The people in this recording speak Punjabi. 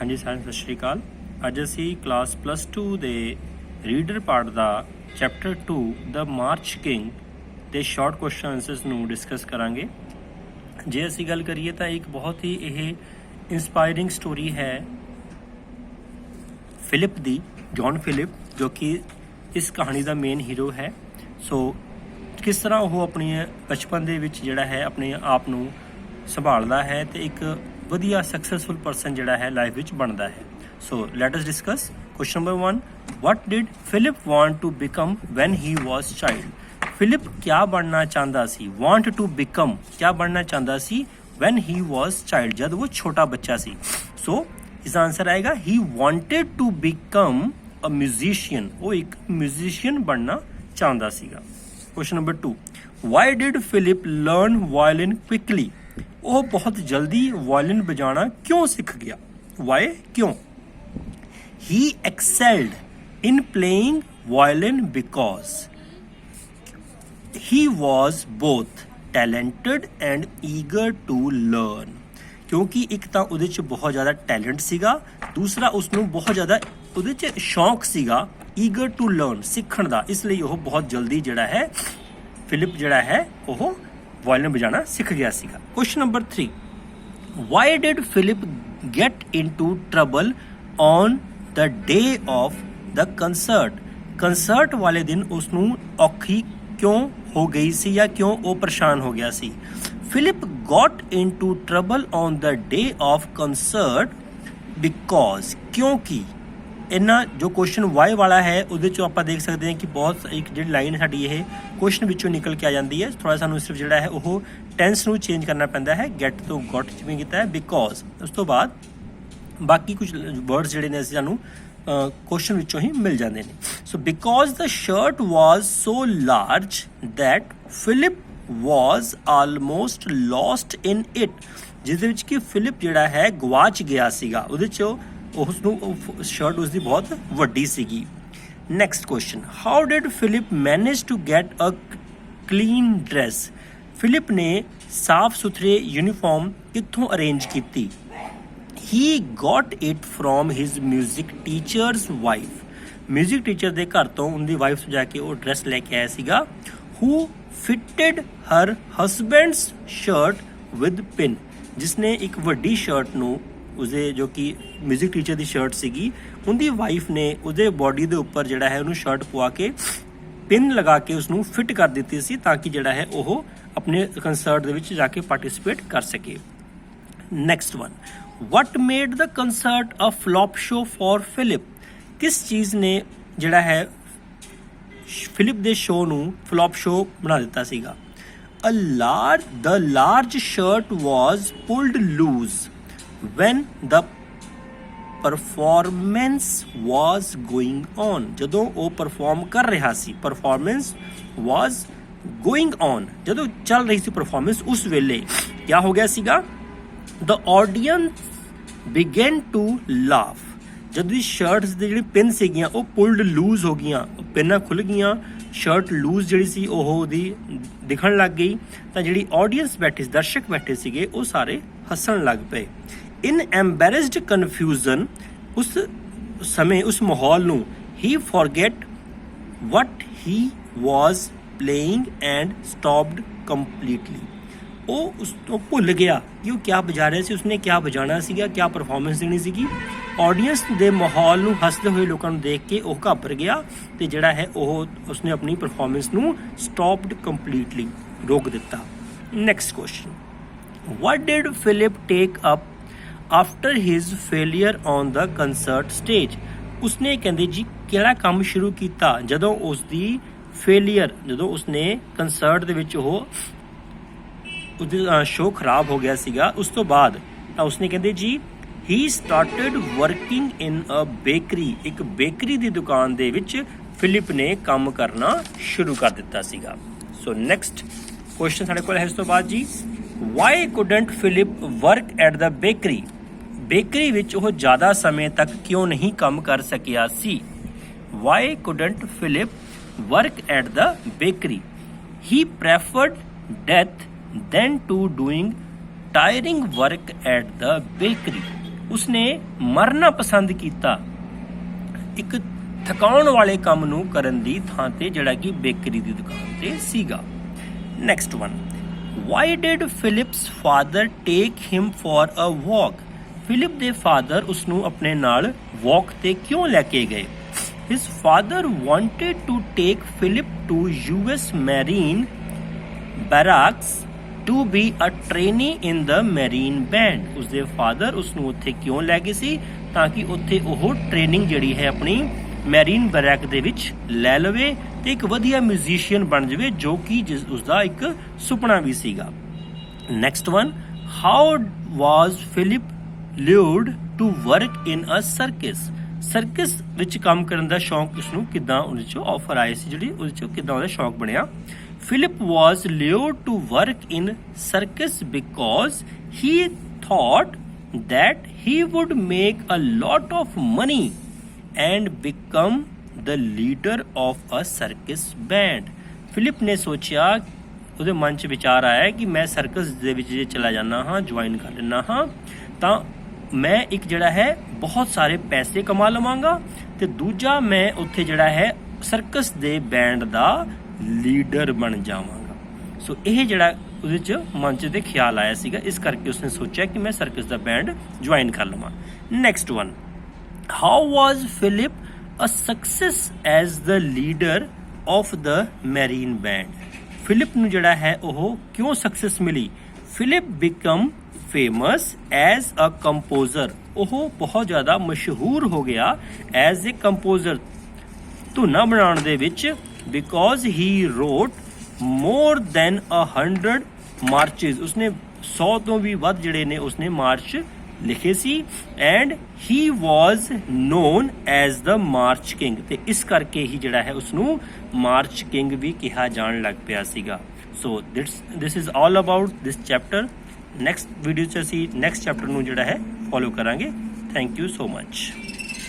हाँ जी सारे सत श्री अकाल। अज असी क्लास +2 ਦੇ ਰੀਡਰ ਪਾਰਟ ਦਾ ਚੈਪਟਰ 2 ਦ ਮਾਰਚ ਕਿੰਗ ਦੇ ਸ਼ਾਰਟ ਕੁਐਸਚਨ ਆਨਸਰਸ ਨੂੰ ਡਿਸਕਸ ਕਰਾਂਗੇ। ਜੇ ਅਸੀਂ ਗੱਲ ਕਰੀਏ ਤਾਂ ਇੱਕ ਬਹੁਤ ਹੀ ਇਹ ਇੰਸਪਾਇਰਿੰਗ ਸਟੋਰੀ ਹੈ ਫਿਲਿਪ ਦੀ, ਜੌਨ ਫਿਲਿਪ, ਜੋ ਕਿ ਇਸ ਕਹਾਣੀ ਦਾ ਮੇਨ ਹੀਰੋ ਹੈ। ਸੋ ਕਿਸ ਤਰ੍ਹਾਂ ਉਹ ਆਪਣੀ ਬਚਪਨ ਦੇ ਵਿੱਚ ਜਿਹੜਾ ਹੈ ਆਪਣੇ ਆਪ ਨੂੰ ਸੰਭਾਲਦਾ ਹੈ ਤੇ ਇੱਕ ਵਧੀਆ ਸਕਸੈਸਫੁਲ ਪਰਸਨ ਜਿਹੜਾ ਹੈ ਲਾਈਫ ਵਿੱਚ ਬਣਦਾ ਹੈ। ਸੋ let us discuss question number 1, what did Philip want to become when he was child? Philip ਕਿਆ ਬਣਨਾ ਚਾਹੁੰਦਾ ਸੀ? want to become ਕਿਆ ਬਣਨਾ ਚਾਹੁੰਦਾ ਸੀ when he was child, ਜਦ ਉਹ ਛੋਟਾ ਬੱਚਾ ਸੀ। ਸੋ ਇਸਦਾ ਆਨਸਰ ਆਏਗਾ he wanted to become a musician, ਉਹ ਇੱਕ ਮਿਊਜ਼ੀਸ਼ੀਅਨ ਬਣਨਾ ਚਾਹੁੰਦਾ ਸੀਗਾ। Question number 2, why did Philip learn violin quickly? ਉਹ ਬਹੁਤ ਜਲਦੀ ਵਾਇਲਿਨ ਵਜਾਣਾ ਕਿਉਂ ਸਿੱਖ ਗਿਆ? ਵਾਈ, ਕਿਉਂ? He excelled in playing violin because he was both talented and eager to learn। ਕਿਉਂਕਿ ਇੱਕ ਤਾਂ ਉਹਦੇ 'ਚ ਬਹੁਤ ਜ਼ਿਆਦਾ ਟੈਲੈਂਟ ਸੀਗਾ, ਦੂਸਰਾ ਉਸਨੂੰ ਬਹੁਤ ਜ਼ਿਆਦਾ ਉਹਦੇ 'ਚ ਸ਼ੌਂਕ ਸੀਗਾ ਈਗਰ ਟੂ ਲਰਨ, ਸਿੱਖਣ ਦਾ। ਇਸ ਲਈ ਉਹ ਬਹੁਤ ਜਲਦੀ ਜਿਹੜਾ ਹੈ ਫਿਲਿਪ ਜਿਹੜਾ ਹੈ ਉਹ ਵਾਇਲਿਨ ਵਜਾਣਾ ਸਿੱਖ ਗਿਆ ਸੀਗਾ। Question number 3, why did Philip get into trouble on the day of the concert? Concert ਵਾਲੇ ਦਿਨ ਉਸਨੂੰ ਔਖੀ ਕਿਉਂ ਹੋ ਗਈ ਸੀ ਜਾਂ ਕਿਉਂ ਉਹ ਪਰੇਸ਼ਾਨ ਹੋ ਗਿਆ ਸੀ? Philip got into trouble on the day of concert because, ਕਿਉਂਕਿ ਇਹਨਾਂ ਜੋ ਕੁਐਸਚਨ ਵਾਈ ਵਾਲਾ ਹੈ ਉਹਦੇ 'ਚੋਂ ਆਪਾਂ ਦੇਖ ਸਕਦੇ ਹਾਂ ਕਿ ਬਹੁਤ ਇੱਕ ਜਿਹੜੀ ਲਾਈਨ ਸਾਡੀ ਇਹ ਕੁਐਸਚਨ ਵਿੱਚੋਂ ਨਿਕਲ ਕੇ ਆ ਜਾਂਦੀ ਹੈ। ਥੋੜ੍ਹਾ ਸਾਨੂੰ ਸਿਰਫ ਜਿਹੜਾ ਹੈ ਉਹ ਟੈਂਸ ਨੂੰ ਚੇਂਜ ਕਰਨਾ ਪੈਂਦਾ ਹੈ, ਗੈਟ ਤੋਂ ਗੋਟ ਜਿਵੇਂ ਕੀਤਾ ਹੈ ਬਿਕੋਜ਼। ਉਸ ਤੋਂ ਬਾਅਦ ਬਾਕੀ ਕੁਝ ਵਰਡਸ ਜਿਹੜੇ ਨੇ ਅਸੀਂ ਸਾਨੂੰ ਕੁਐਸਚਨ ਵਿੱਚੋਂ ਹੀ ਮਿਲ ਜਾਂਦੇ ਨੇ। So because the shirt was so large that Philip was almost lost in it, ਜਿਹਦੇ ਵਿੱਚ ਕਿ ਫਿਲਿਪ ਜਿਹੜਾ ਹੈ ਗਵਾਚ ਗਿਆ ਸੀਗਾ ਉਹਦੇ 'ਚ। ਉਸਨੂੰ ਸ਼ਰਟ ਉਸਦੀ ਬਹੁਤ ਵੱਡੀ ਸੀਗੀ। Next question, how did Philip manage to get a clean dress? Philip ਨੇ ਸਾਫ ਸੁਥਰੇ ਯੂਨੀਫਾਰਮ ਕਿੱਥੋਂ ਅਰੇਂਜ ਕੀਤੀ? He got it from his music teacher's wife, music teacher ਦੇ ਘਰ ਤੋਂ ਉਹਦੀ ਵਾਈਫ ਤੋਂ ਜਾ ਕੇ ਉਹ ਡਰੈਸ ਲੈ ਕੇ ਆਇਆ ਸੀਗਾ। Who fitted her husband's shirt with pin, ਜਿਸਨੇ ਇੱਕ ਵੱਡੀ ਸ਼ਰਟ ਨੂੰ ਉਸਦੇ ਜੋ ਕਿ ਮਿਊਜ਼ਿਕ ਟੀਚਰ ਦੀ ਸ਼ਰਟ ਸੀਗੀ ਉਹਦੀ ਵਾਈਫ ਨੇ ਉਹਦੇ ਬੋਡੀ ਦੇ ਉੱਪਰ ਜਿਹੜਾ ਹੈ ਉਹਨੂੰ ਸ਼ਰਟ ਪਵਾ ਕੇ ਪਿਨ ਲਗਾ ਕੇ ਉਸਨੂੰ ਫਿਟ ਕਰ ਦਿੱਤੀ ਸੀ ਤਾਂ ਕਿ ਜਿਹੜਾ ਹੈ ਉਹ ਆਪਣੇ ਕੰਸਰਟ ਦੇ ਵਿੱਚ ਜਾ ਕੇ ਪਾਰਟਿਸਿਪੇਟ ਕਰ ਸਕੇ। Next one, what made the concert a flop show for Philip? ਕਿਸ ਚੀਜ਼ ਨੇ ਜਿਹੜਾ ਹੈ ਫਿਲਿਪ ਦੇ ਸ਼ੋਅ ਨੂੰ ਫਲॉप ਸ਼ੋ ਬਣਾ ਦਿੱਤਾ ਸੀਗਾ? the large shirt was pulled loose when the performance was going on, ਜਦੋਂ ਉਹ ਪਰਫਾਰਮ ਕਰ ਰਿਹਾ ਸੀ। performance was going on, ਜਦੋਂ ਚੱਲ ਰਹੀ ਸੀ ਪਰਫਾਰਮੈਂਸ ਉਸ ਵੇਲੇ ਕਿਆ ਹੋ ਗਿਆ ਸੀਗਾ? the audience began to laugh, ਜਦੋਂ ਦੀ ਸ਼ਰਟਸ ਦੀ ਜਿਹੜੀ ਪਿਨ ਸੀਗੀਆਂ ਉਹ ਪੁਲਡ ਲੂਜ਼ ਹੋ ਗਈਆਂ, ਪਿੰਨਾਂ ਖੁੱਲ ਗਈਆਂ, ਸ਼ਰਟ ਲੂਜ਼ ਜਿਹੜੀ ਸੀ ਉਹ ਉਹਦੀ ਦਿਖਣ ਲੱਗ ਗਈ ਤਾਂ ਜਿਹੜੀ ਆਡੀਅנס ਬੈਠੀ, ਦਰਸ਼ਕ ਬੈਠੇ ਸੀਗੇ ਉਹ ਸਾਰੇ ਹੱਸਣ ਲੱਗ ਪਏ। ਇਨ ਐम्बैरेस्ड ਕਨਫਿਊਜ਼ਨ, ਉਸ ਸਮੇਂ ਉਸ ਮਾਹੌਲ ਨੂੰ he forget what he was playing and stopped completely, ਉਹ ਉਸ ਤੋਂ ਭੁੱਲ ਗਿਆ ਕਿ ਉਹ ਕਿਆ ਵਜਾ ਰਿਹਾ ਸੀ, ਉਸਨੇ ਕਿਆ ਵਜਾਣਾ ਸੀਗਾ, ਕਿਆ ਪਰਫਾਰਮੈਂਸ ਦੇਣੀ ਸੀਗੀ। ਆਡੀਅנס ਦੇ ਮਾਹੌਲ ਨੂੰ ਹੱਸਦੇ ਹੋਏ ਲੋਕਾਂ ਨੂੰ ਦੇਖ ਕੇ ਉਹ ਘਾਬਰ ਗਿਆ ਤੇ ਜਿਹੜਾ ਹੈ ਉਹ ਉਸਨੇ ਆਪਣੀ ਪਰਫਾਰਮੈਂਸ ਨੂੰ ਸਟਾਪਡ ਕੰਪਲੀਟਲੀ, ਰੋਕ ਦਿੱਤਾ। Next question, what did Philip take up after his failure on the concert stage? ਉਸਨੇ ਕਹਿੰਦੇ ਜੀ ਕਿਹੜਾ ਕੰਮ ਸ਼ੁਰੂ ਕੀਤਾ ਜਦੋਂ ਉਸਦੀ ਫੇਲੀਅਰ, ਜਦੋਂ ਉਸਨੇ ਕੰਸਰਟ ਦੇ ਵਿੱਚ ਉਹ ਉਹਦਾ ਸ਼ੋਅ ਖਰਾਬ ਹੋ ਗਿਆ ਸੀਗਾ ਉਸ ਤੋਂ ਬਾਅਦ? ਤਾਂ ਉਸਨੇ ਕਹਿੰਦੇ ਜੀ he started working in a bakery, ਇੱਕ ਬੇਕਰੀ ਦੀ ਦੁਕਾਨ ਦੇ ਵਿੱਚ ਫਿਲਿਪ ਨੇ ਕੰਮ ਕਰਨਾ ਸ਼ੁਰੂ ਕਰ ਦਿੱਤਾ ਸੀਗਾ। ਸੋ ਨੈਕਸਟ ਕੁਐਸਚਨ ਸਾਡੇ ਕੋਲ ਹੈ ਇਸ ਤੋਂ ਬਾਅਦ ਜੀ, why couldn't Philip work at the bakery? Bakery ਵਿੱਚ ਉਹ ਜ਼ਿਆਦਾ ਸਮੇਂ ਤੱਕ ਕਿਉਂ ਨਹੀਂ ਕੰਮ ਕਰ ਸਕਿਆ ਸੀ? why couldn't Philip work at the bakery? He preferred death than to doing tiring work at the bakery, ਉਸਨੇ ਮਰਨਾ ਪਸੰਦ ਕੀਤਾ ਇੱਕ ਥਕਾਉਣ ਵਾਲੇ ਕੰਮ ਨੂੰ ਕਰਨ ਦੀ ਥਾਂ ਤੇ, ਜਿਹੜਾ ਕਿ ਬੇਕਰੀ ਦੀ ਦੁਕਾਨ ਤੇ ਸੀਗਾ। Next one, why did Philip's father take him for a walk? Philip ਦੇ ਫਾਦਰ ਉਸਨੂੰ ਆਪਣੇ ਨਾਲ ਵਾਕ ਤੇ ਕਿਉਂ ਲੈ ਕੇ ਗਏ? His father wanted to take Philip to US Marine Barracks to be a trainee in the Marine Band. ਉਸਦੇ ਫਾਦਰ ਉਸਨੂੰ ਉੱਥੇ ਕਿਉਂ ਲੈ ਗਏ ਸੀ? ਤਾਂ ਕਿ ਉੱਥੇ ਉਹ ਟ੍ਰੇਨਿੰਗ ਜਿਹੜੀ ਹੈ ਆਪਣੀ ਮੈਰੀਨ ਬੈਰਕ ਦੇ ਵਿੱਚ ਲੈ ਲਵੇ ਤੇ ਇੱਕ ਵਧੀਆ ਮਿਊਜ਼ੀਸ਼ੀਅਨ ਬਣ ਜਾਵੇ, ਜੋ ਕਿ ਉਸਦਾ ਇੱਕ ਸੁਪਨਾ ਵੀ ਸੀਗਾ। Next one, how was Philip lured to work in a circus? Circus ਵਿੱਚ ਕੰਮ ਕਰਨ ਦਾ ਸ਼ੌਂਕ ਉਸਨੂੰ ਕਿੱਦਾਂ ਉਹਦੇ ਚੋਂ ਆਫਰ ਆਏ ਸੀ, ਜਿਹੜੀ ਉਹਦੇ ਚੋਂ ਕਿੱਦਾਂ ਉਹਦਾ ਸ਼ੌਂਕ ਬਣਿਆ? Philip was lured to work in circus because he thought that he would make a lot of money and become the leader of a circus band. Philip ਨੇ ਸੋਚਿਆ, ਉਹਦੇ ਮਨ 'ਚ ਵਿਚਾਰ ਆਇਆ ਕਿ ਮੈਂ ਸਰਕਸ ਦੇ ਵਿੱਚ ਜੇ ਚਲਾ ਜਾਂਦਾ ਹਾਂ, ਜੁਆਇਨ ਕਰ ਲੈਂਦਾ ਹਾਂ, ਤਾਂ ਮੈਂ ਇੱਕ ਜਿਹੜਾ ਹੈ ਬਹੁਤ ਸਾਰੇ ਪੈਸੇ ਕਮਾ ਲਵਾਂਗਾ ਤੇ ਦੂਜਾ ਮੈਂ ਉੱਥੇ ਜਿਹੜਾ ਹੈ ਸਰਕਸ ਦੇ ਬੈਂਡ ਦਾ ਲੀਡਰ ਬਣ ਜਾਵਾਂਗਾ। ਸੋ ਇਹ ਜਿਹੜਾ ਉਹਦੇ 'ਚ ਮਨ 'ਚ ਤੇ ਖਿਆਲ ਆਇਆ ਸੀਗਾ, ਇਸ ਕਰਕੇ ਉਸਨੇ ਸੋਚਿਆ ਕਿ ਮੈਂ ਸਰਕਸ ਦਾ ਬੈਂਡ ਜੁਆਇਨ ਕਰ ਲਵਾਂ। Next one, how was Philip a success as the leader of the marine band? Philip ਨੂੰ ਜਿਹੜਾ ਹੈ ਉਹ ਕਿਉਂ ਸਕਸੈਸ ਮਿਲੀ? Philip become famous as a composer. ਉਹ ਬਹੁਤ ਜ਼ਿਆਦਾ ਮਸ਼ਹੂਰ ਹੋ ਗਿਆ ਐਜ਼ ਏ ਕੰਪੋਜ਼ਰ, ਧੁਨਾਂ ਬਣਾਉਣ ਦੇ ਵਿੱਚ, ਬਿਕੋਜ਼ ਹੀ ਰੋਟ ਮੋਰ ਦੈਨ 100 ਮਾਰਚਿਸ। ਉਸਨੇ 100 ਤੋਂ ਵੀ ਵੱਧ ਜਿਹੜੇ ਨੇ ਉਸਨੇ ਮਾਰਚ ਲਿਖੇ ਸੀ। And he was known as the march king, ਤੇ ਇਸ ਕਰਕੇ ਹੀ ਜਿਹੜਾ ਹੈ ਉਸਨੂੰ ਮਾਰਚ ਕਿੰਗ ਵੀ ਕਿਹਾ ਜਾਣ ਲੱਗ ਪਿਆ ਸੀਗਾ। So this is all about this chapter. Next video 'ਚ ਅਸੀਂ ਨੈਕਸਟ ਚੈਪਟਰ ਨੂੰ ਜਿਹੜਾ ਹੈ ਫੋਲੋ ਕਰਾਂਗੇ। Thank you so much.